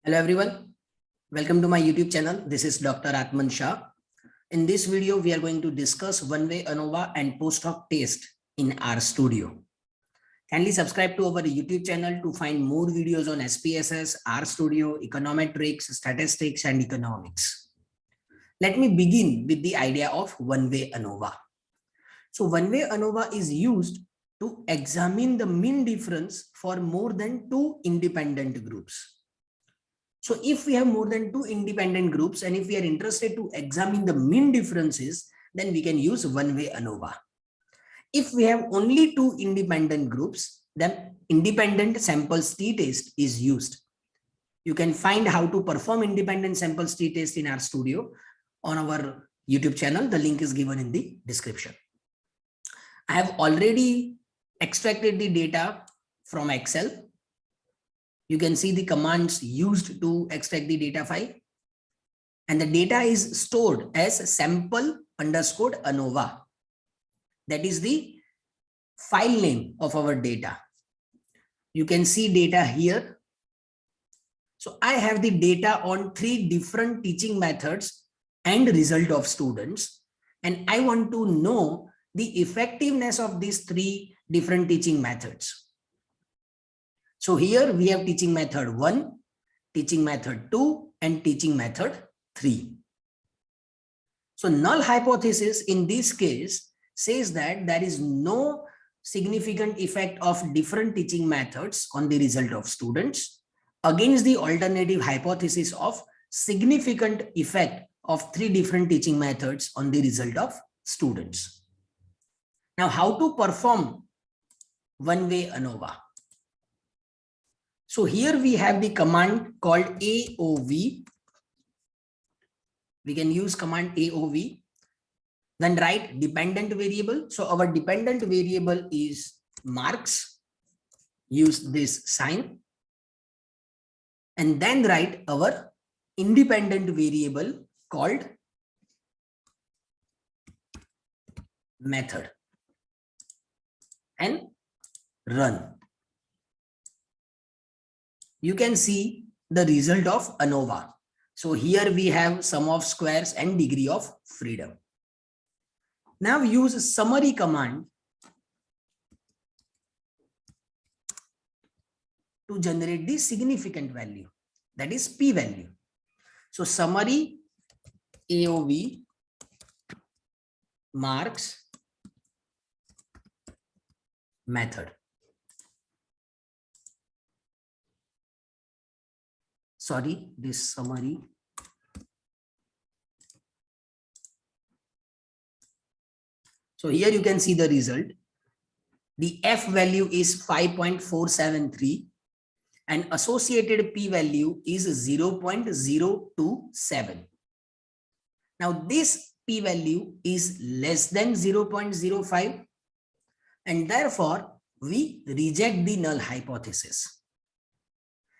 Hello everyone, welcome to my YouTube channel. This is Dr. Atman Shah. In this video, we are going to discuss one-way ANOVA and post-hoc test in RStudio. Kindly subscribe to our YouTube channel to find more videos on SPSS, RStudio, econometrics, statistics, and economics. Let me begin with the idea of one-way ANOVA. So one-way ANOVA is used to examine the mean difference for more than two independent groups. So if we have more than two independent groups and if we are interested to examine the mean differences, then we can use one-way ANOVA. If we have only two independent groups, then independent samples t-test is used. You can find how to perform independent samples t-test in RStudio on our YouTube channel. The link is given in the description. I have already extracted the data from Excel. You can see the commands used to extract the data file, and the data is stored as sample underscore ANOVA. That is the file name of our data. You can see data here. So I have the data on three different teaching methods and result of students, and I want to know the effectiveness of these three different teaching methods. So here we have teaching method 1, teaching method 2, and teaching method 3. So null hypothesis in this case says that there is no significant effect of different teaching methods on the result of students against the alternative hypothesis of significant effect of three different teaching methods on the result of students. Now, how to perform one-way ANOVA? So here we have the command called AOV. We can use command AOV. Then write dependent variable. So our dependent variable is marks. Use this sign. And then write our independent variable called method. And run. You can see the result of ANOVA. So here we have sum of squares and degree of freedom. Now use summary command to generate the significant value, that is p value. So summary AOV marks method. Sorry, this summary. So here you can see the result. The F value is 5.473 and associated P value is 0.027. Now this P value is less than 0.05 and therefore we reject the null hypothesis.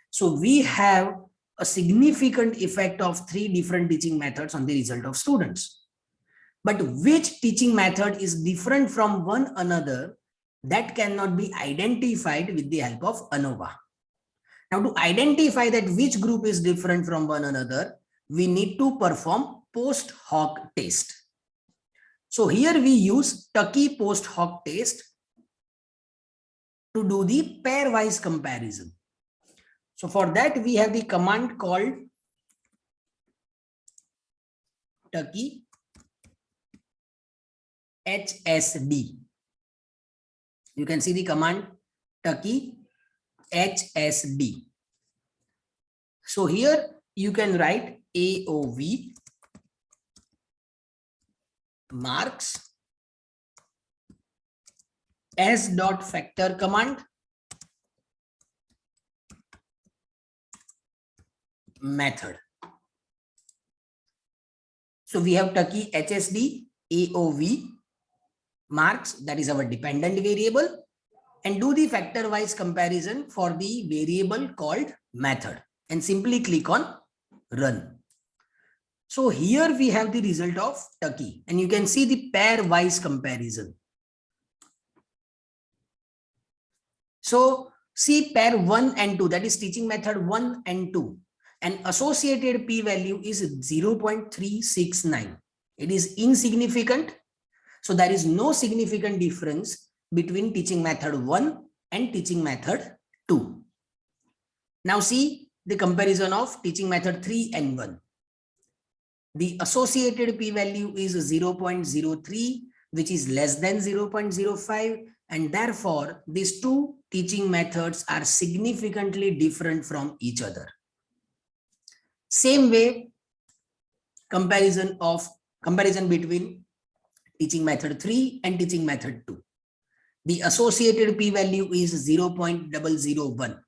So we have a significant effect of three different teaching methods on the result of students. But which teaching method is different from one another, that cannot be identified with the help of ANOVA. Now to identify that which group is different from one another, we need to perform post hoc test. So here we use Tukey post hoc test to do the pairwise comparison. So for that, we have the command called Tukey HSD. You can see the command Tukey HSD. So here you can write AOV marks S dot factor command method. So we have Tukey HSD AOV marks, that is our dependent variable, and do the factor wise comparison for the variable called method and simply click on run. So here we have the result of Tukey and you can see the pairwise comparison. So see pair 1 and 2, that is teaching method 1 and 2. and associated p-value is 0.369. It is insignificant. So there is no significant difference between teaching method 1 and teaching method 2. Now see the comparison of teaching method 3 and 1. The associated p-value is 0.03, which is less than 0.05, and therefore these two teaching methods are significantly different from each other. Same way, comparison between teaching method 3 and teaching method 2. The associated p-value is 0.001.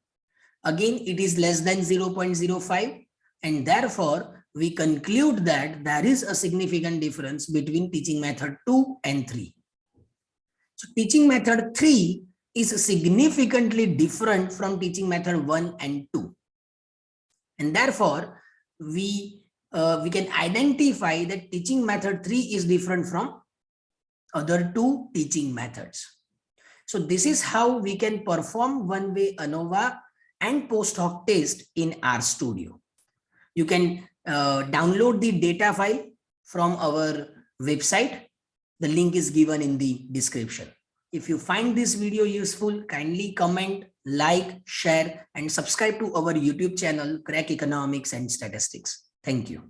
Again, it is less than 0.05, and therefore we conclude that there is a significant difference between teaching method 2 and 3. So teaching method 3 is significantly different from teaching method 1 and 2. And therefore, we can identify that teaching method 3 is different from other two teaching methods. So this is how we can perform one-way ANOVA and post hoc test in RStudio. You can download the data file from our website. The link is given in the description. If you find this video useful, kindly comment, like, share, and subscribe to our YouTube channel, Crack Economics and Statistics. Thank you.